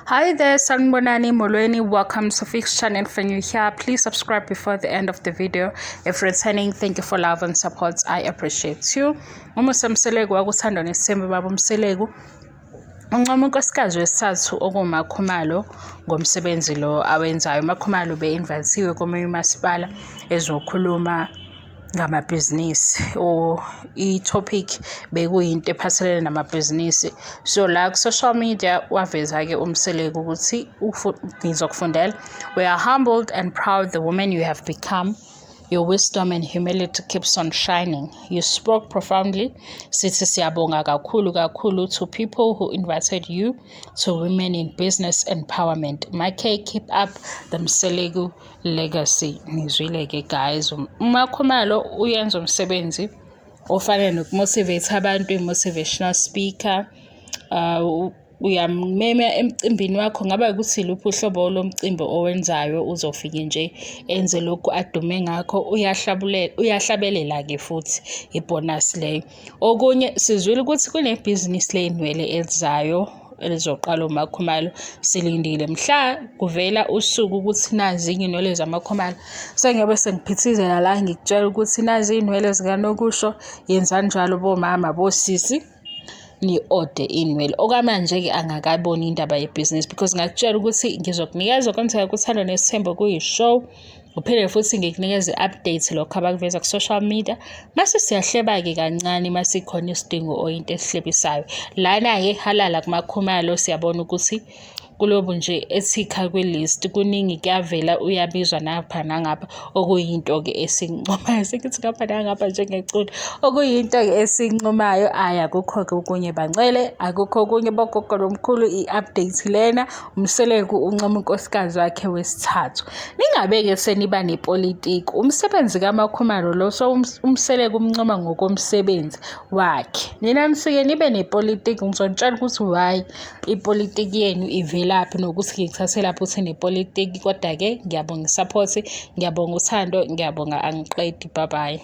Hi there, sanibonani, molweni. Welcome to Fix Channel. If you're new here, please subscribe before the end of the video. If returning, thank you for love and support. I appreciate you. Musa Mseleku Uthando Nes'thembu Baba Mseleku. Unqoma unkosikazi wesithathu okuMakhumalo ngomsebenzi lo awenzayo. Makhumalo be-invithiwe komunye umasipala ezokhuluma ngamabhizinisi i-topic bekuyinto ephathelene namabhizinisi. So la ku-social media waveza-ke uMseleku ukuthi ngizokufundela. We are humbled and proud the woman you have become. Your wisdom and humility keeps on shining. You spoke profoundly. Sithi siyabonga kakhulu to people who invited you, to women in business empowerment. Make keep up the Mseleku legacy. Nizwile-ke guys. uMakhumalo uyenza umsebenzi ofana nokumotivate abantu, i-motivational speaker. Uyamema emcimbini wakho, ngaba ukuthi luphi uhlobo lomcimbi owenzayo, uzofika nje enze lokhu adume ngakho. Uyahlabelela-ke futhi ibonus leyo. Okunye sizwile ukuthi kunebhizinisi ley'nwele elizayo elizoqala uMakhumalo. Silindile mhla kuvela usuku ukuthi nazi iy'nwele zamakhumalo. Sengiyobe sengiphithizela la ngikutshela ukuthi nazi iy'nwele zikanokusho, yenzani njalo bomama bosisi ni-ode inwele. Okwamanje-ke angakaboni indaba yebhizinisi because ngakutshela ukuthi ngizokunikeza kwenzeka kuThando Nes'thembu kuyi-show, uphinde futhi ngikunikeze i-update lokho abakuveza ku-social media. Mase siyahleba-ke kancane masikhona isidingo or into esihlebisayo. Lana-ke halala kuMakhumalo siyabona ukuthi kulobu nje ethikha kwi-list kuningi kuyavela, uyabizwa napha nangapha, okuyinto-ke esincomayo. Sengithi ngapha nangapha njengecula, okuyinto-ke esincomayo. Akukho-ke okunye bancele, akukho okunye bogogo nomkhulu. I-update lena, uMseleku uncoma unkosikazi wakhe wesithathu. Ningabe-ke seniba nepolitiki. Umsebenzi kaMakhumalo lo, so uMseleku umncoma ngokomsebenzi wakhe. Nina nifike nibe nepolitiki, ngizonitshela ukuthi why ipolitiki yenu ivela lapho nokuthi ngikuthathe lapho uthi nepolitiki. Kodwa-ke ngiyabonga isupport, ngiyabonga uthando, ngiyabonga angiqedi. Bye bye.